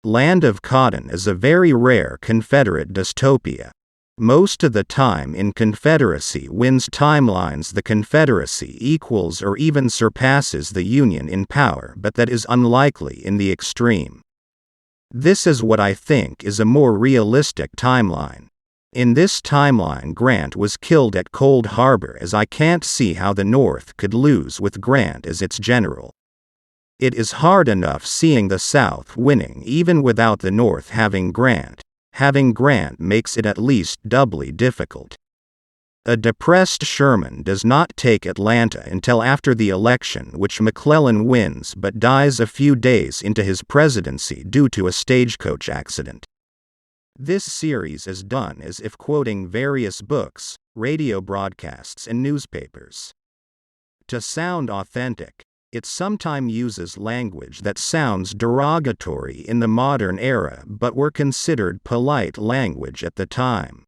Land of Cotton is a very rare Confederate dystopia. Most of the time in Confederacy wins timelines the Confederacy equals or even surpasses the Union in power, but that is unlikely in the extreme. This is what I think is a more realistic timeline. In this timeline, Grant was killed at Cold Harbor, as I can't see how the North could lose with Grant as its general. It is hard enough seeing the South winning even without the North having Grant. Having Grant makes it at least doubly difficult. A depressed Sherman does not take Atlanta until after the election, which McClellan wins but dies a few days into his presidency due to a stagecoach accident. This series is done as if quoting various books, radio broadcasts, and newspapers. To sound authentic, it sometimes uses language that sounds derogatory in the modern era but were considered polite language at the time.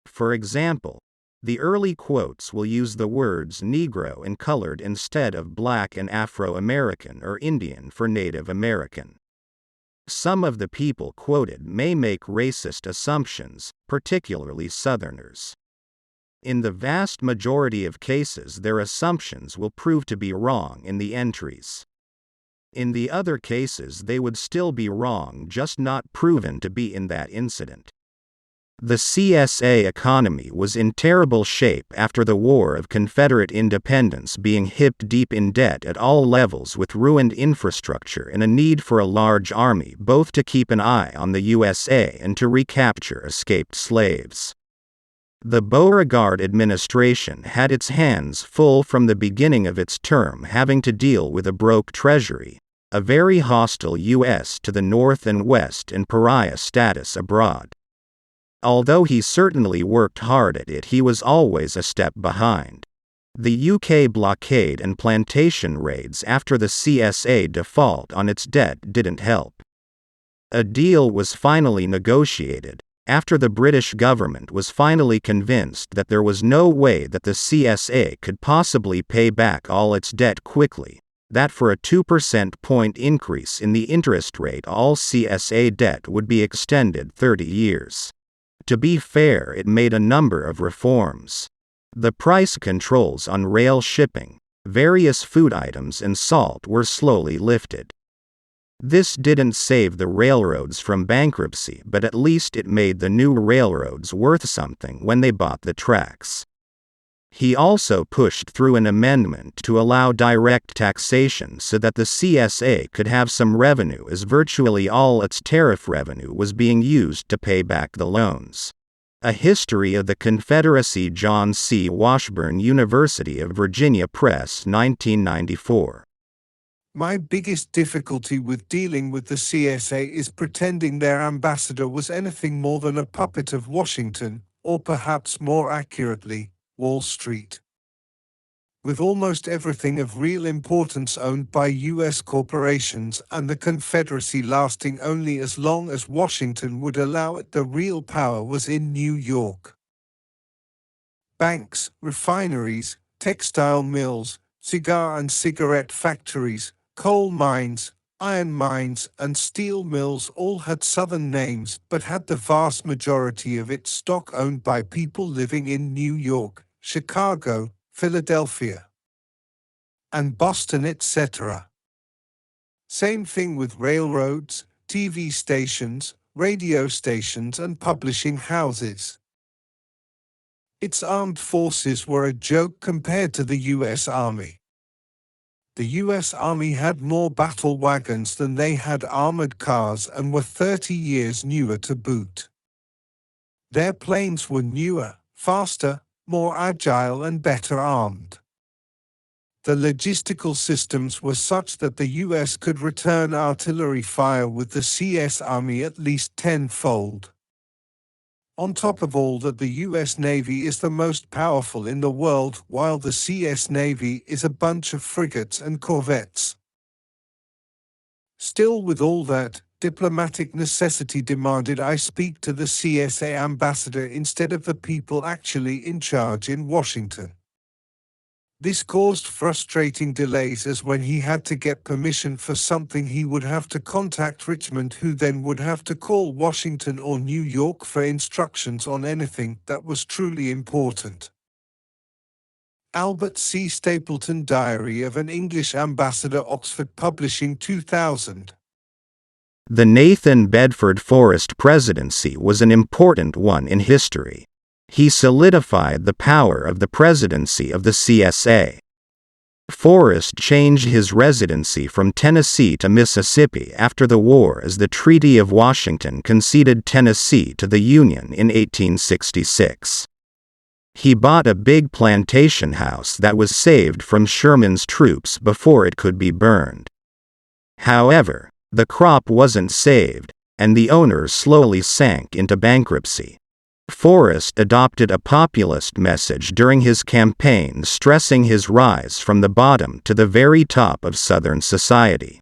For example, the early quotes will use the words Negro and colored instead of Black and Afro-American or Indian for Native American. Some of the people quoted may make racist assumptions, particularly Southerners. In the vast majority of cases, their assumptions will prove to be wrong in the entries. In the other cases, they would still be wrong, just not proven to be in that incident. The CSA economy was in terrible shape after the War of Confederate Independence, being hip deep in debt at all levels with ruined infrastructure and a need for a large army both to keep an eye on the USA and to recapture escaped slaves. The Beauregard administration had its hands full from the beginning of its term, having to deal with a broke treasury, a very hostile U.S. to the north and west, and pariah status abroad. Although he certainly worked hard at it, he was always a step behind. The UK blockade and plantation raids after the CSA default on its debt didn't help. A deal was finally negotiated, after the British government was finally convinced that there was no way that the CSA could possibly pay back all its debt quickly, that for a 2% point increase in the interest rate all CSA debt would be extended 30 years. To be fair, it made a number of reforms. The price controls on rail shipping, various food items and salt were slowly lifted. This didn't save the railroads from bankruptcy, but at least it made the new railroads worth something when they bought the tracks. He also pushed through an amendment to allow direct taxation so that the CSA could have some revenue, as virtually all its tariff revenue was being used to pay back the loans. A History of the Confederacy, John C. Washburn, University of Virginia Press, 1994. My biggest difficulty with dealing with the CSA is pretending their ambassador was anything more than a puppet of Washington, or perhaps more accurately, Wall Street. With almost everything of real importance owned by U.S. corporations and the Confederacy lasting only as long as Washington would allow it, the real power was in New York. Banks, refineries, textile mills, cigar and cigarette factories, coal mines, iron mines, and steel mills all had Southern names, but had the vast majority of its stock owned by people living in New York, Chicago, Philadelphia, and Boston, etc. Same thing with railroads, TV stations, radio stations, and publishing houses. Its armed forces were a joke compared to the U.S. Army. The U.S. Army had more battle wagons than they had armored cars and were 30 years newer to boot. Their planes were newer, faster, more agile, and better armed. The logistical systems were such that the U.S. could return artillery fire with the CS Army at least tenfold. On top of all that, the U.S. Navy is the most powerful in the world, while the CS Navy is a bunch of frigates and corvettes. Still, with all that, diplomatic necessity demanded I speak to the CSA ambassador instead of the people actually in charge in Washington. This caused frustrating delays, as when he had to get permission for something he would have to contact Richmond, who then would have to call Washington or New York for instructions on anything that was truly important. Albert C. Stapleton, Diary of an English Ambassador, Oxford Publishing, 2000. The Nathan Bedford Forrest presidency was an important one in history. He solidified the power of the presidency of the CSA. Forrest changed his residency from Tennessee to Mississippi after the war, as the Treaty of Washington conceded Tennessee to the Union in 1866. He bought a big plantation house that was saved from Sherman's troops before it could be burned. However, the crop wasn't saved, and the owners slowly sank into bankruptcy. Forrest adopted a populist message during his campaign, stressing his rise from the bottom to the very top of Southern society.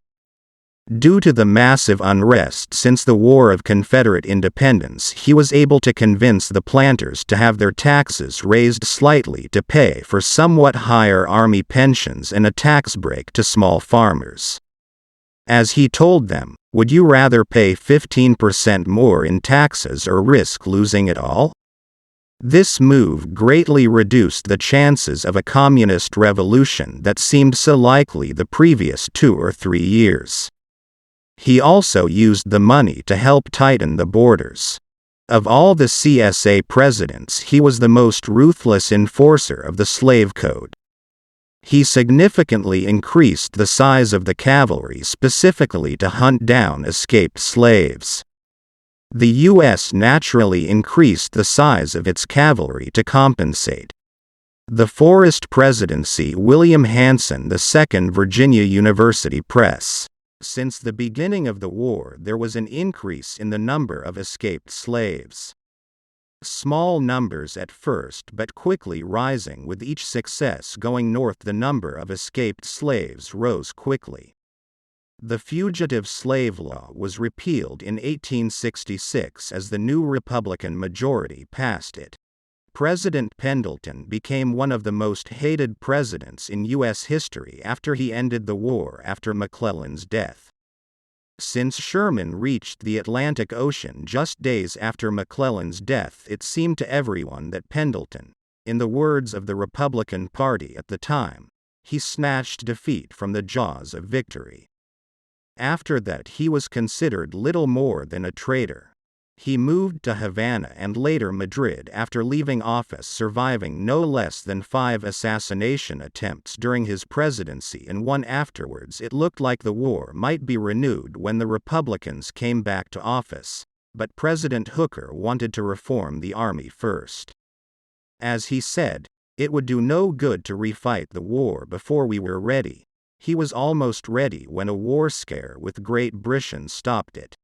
Due to the massive unrest since the War of Confederate Independence, he was able to convince the planters to have their taxes raised slightly to pay for somewhat higher Army pensions and a tax break to small farmers. As he told them, "Would you rather pay 15% more in taxes or risk losing it all?" This move greatly reduced the chances of a communist revolution that seemed so likely the previous 2 or 3 years. He also used the money to help tighten the borders. Of all the CSA presidents, he was the most ruthless enforcer of the slave code. He significantly increased the size of the cavalry specifically to hunt down escaped slaves. The U.S. naturally increased the size of its cavalry to compensate. The Forrest presidency, William Hanson II, Virginia University Press. Since the beginning of the war, there was an increase in the number of escaped slaves. Small numbers at first, but quickly rising with each success going north. The number of escaped slaves rose quickly. The Fugitive Slave Law was repealed in 1866 as the new Republican majority passed it. President Pendleton became one of the most hated presidents in U.S. history after he ended the war after McClellan's death. Since Sherman reached the Atlantic Ocean just days after McClellan's death, it seemed to everyone that Pendleton, in the words of the Republican Party at the time, he snatched defeat from the jaws of victory. After that, he was considered little more than a traitor. He moved to Havana and later Madrid after leaving office, surviving no less than 5 assassination attempts during his presidency and one afterwards. It looked like the war might be renewed when the Republicans came back to office, but President Hooker wanted to reform the army first. As he said, "It would do no good to refight the war before we were ready." He was almost ready when a war scare with Great Britain stopped it.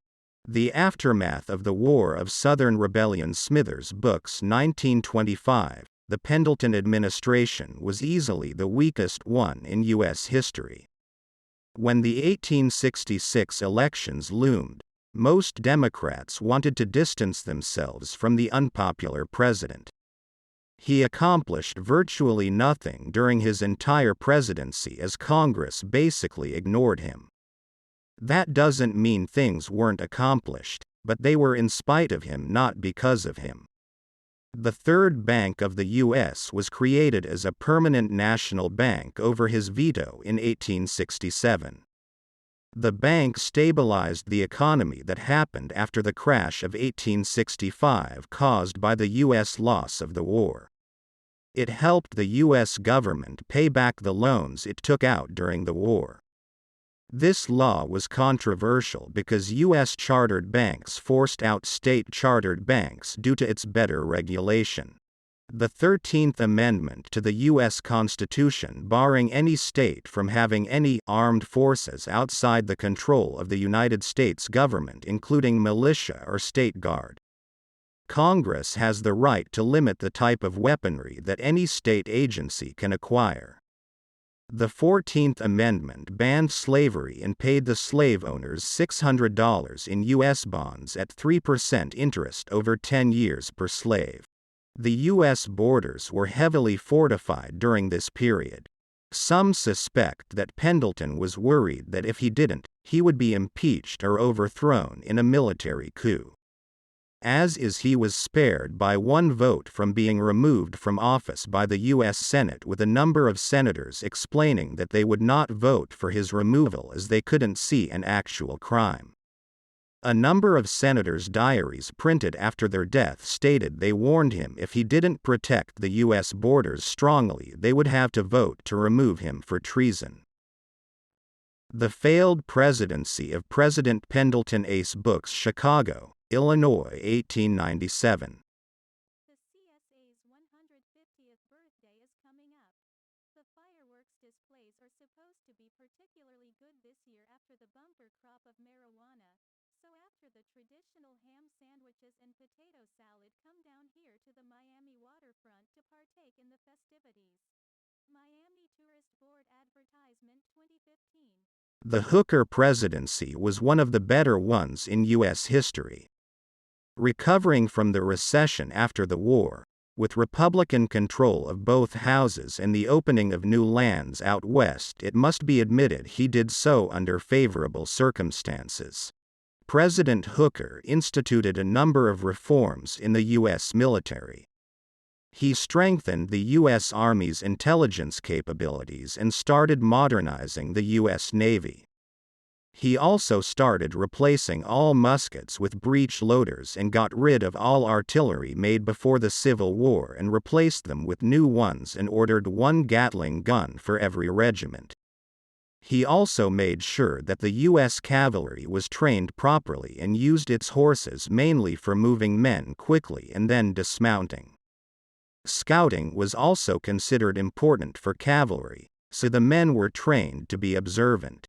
The Aftermath of the War of Southern Rebellion, Smithers Books, 1925. The Pendleton administration was easily the weakest one in U.S. history. When the 1866 elections loomed, most Democrats wanted to distance themselves from the unpopular president. He accomplished virtually nothing during his entire presidency, as Congress basically ignored him. That doesn't mean things weren't accomplished, but they were in spite of him, not because of him. The Third Bank of the U.S. was created as a permanent national bank over his veto in 1867. The bank stabilized the economy that happened after the crash of 1865 caused by the U.S. loss of the war. It helped the U.S. government pay back the loans it took out during the war. This law was controversial because U.S. chartered banks forced out state chartered banks due to its better regulation. The 13th Amendment to the U.S. Constitution, barring any state from having any armed forces outside the control of the United States government, including militia or state guard. Congress has the right to limit the type of weaponry that any state agency can acquire. The 14th Amendment banned slavery and paid the slave owners $600 in U.S. bonds at 3% interest over 10 years per slave. The U.S. borders were heavily fortified during this period. Some suspect that Pendleton was worried that if he didn't, he would be impeached or overthrown in a military coup. As is, he was spared by one vote from being removed from office by the U.S. Senate, with a number of senators explaining that they would not vote for his removal as they couldn't see an actual crime. A number of senators' diaries printed after their death stated they warned him if he didn't protect the U.S. borders strongly, they would have to vote to remove him for treason. The Failed Presidency of President Pendleton. Ace Books, Chicago, Illinois, 1897. The CSA's 150th birthday is coming up. The fireworks displays are supposed to be particularly good this year after the bumper crop of marijuana. So after the traditional ham sandwiches and potato salad, come down here to the Miami waterfront to partake in the festivities. Miami Tourist Board Advertisement 2015. The Hooker presidency was one of the better ones in U.S. history. Recovering from the recession after the war, with Republican control of both houses and the opening of new lands out west, it must be admitted he did so under favorable circumstances. President Hooker instituted a number of reforms in the U.S. military. He strengthened the U.S. Army's intelligence capabilities and started modernizing the U.S. Navy. He also started replacing all muskets with breech loaders and got rid of all artillery made before the Civil War and replaced them with new ones, and ordered one Gatling gun for every regiment. He also made sure that the U.S. cavalry was trained properly and used its horses mainly for moving men quickly and then dismounting. Scouting was also considered important for cavalry, so the men were trained to be observant.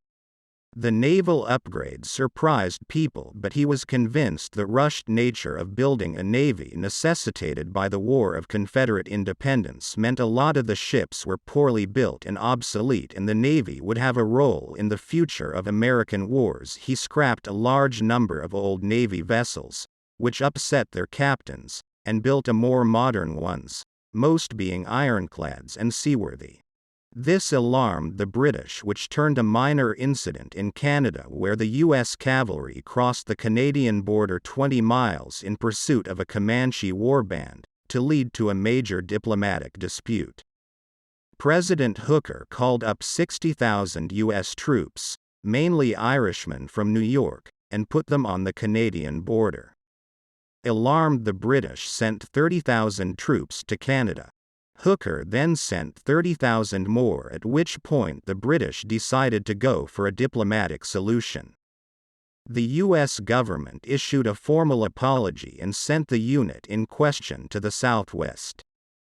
The naval upgrade surprised people, but he was convinced the rushed nature of building a navy necessitated by the War of Confederate Independence meant a lot of the ships were poorly built and obsolete, and the Navy would have a role in the future of American wars. He scrapped a large number of old Navy vessels, which upset their captains, and built a more modern ones, most being ironclads and seaworthy. This alarmed the British, which turned a minor incident in Canada where the U.S. cavalry crossed the Canadian border 20 miles in pursuit of a Comanche warband, to lead to a major diplomatic dispute. President Hooker called up 60,000 U.S. troops, mainly Irishmen from New York, and put them on the Canadian border. Alarmed, the British sent 30,000 troops to Canada. Hooker then sent 30,000 more, at which point the British decided to go for a diplomatic solution. The U.S. government issued a formal apology and sent the unit in question to the Southwest.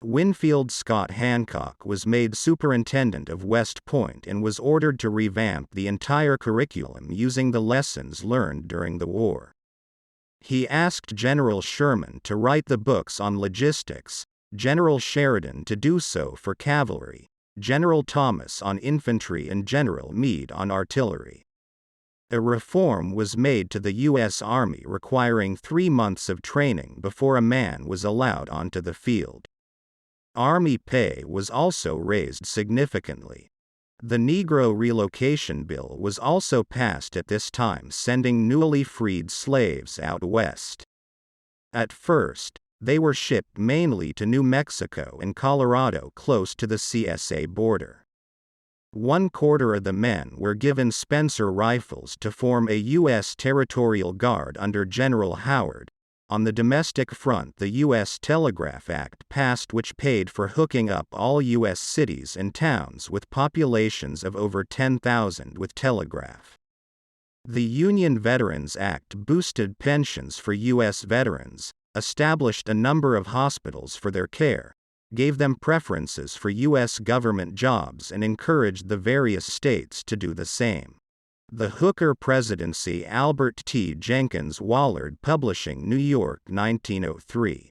Winfield Scott Hancock was made superintendent of West Point and was ordered to revamp the entire curriculum using the lessons learned during the war. He asked General Sherman to write the books on logistics, General Sheridan to do so for cavalry, General Thomas on infantry, and General Meade on artillery. A reform was made to the U.S. Army requiring 3 months of training before a man was allowed onto the field. Army pay was also raised significantly. The Negro Relocation Bill was also passed at this time, sending newly freed slaves out west. At first, they were shipped mainly to New Mexico and Colorado, close to the CSA border. 1/4 of the men were given Spencer rifles to form a U.S. Territorial Guard under General Howard. On the domestic front, the U.S. Telegraph Act passed, which paid for hooking up all U.S. cities and towns with populations of over 10,000 with telegraph. The Union Veterans Act boosted pensions for U.S. veterans, established a number of hospitals for their care, gave them preferences for U.S. government jobs, and encouraged the various states to do the same. The Hooker Presidency. Albert T. Jenkins Wallard Publishing, New York, 1903.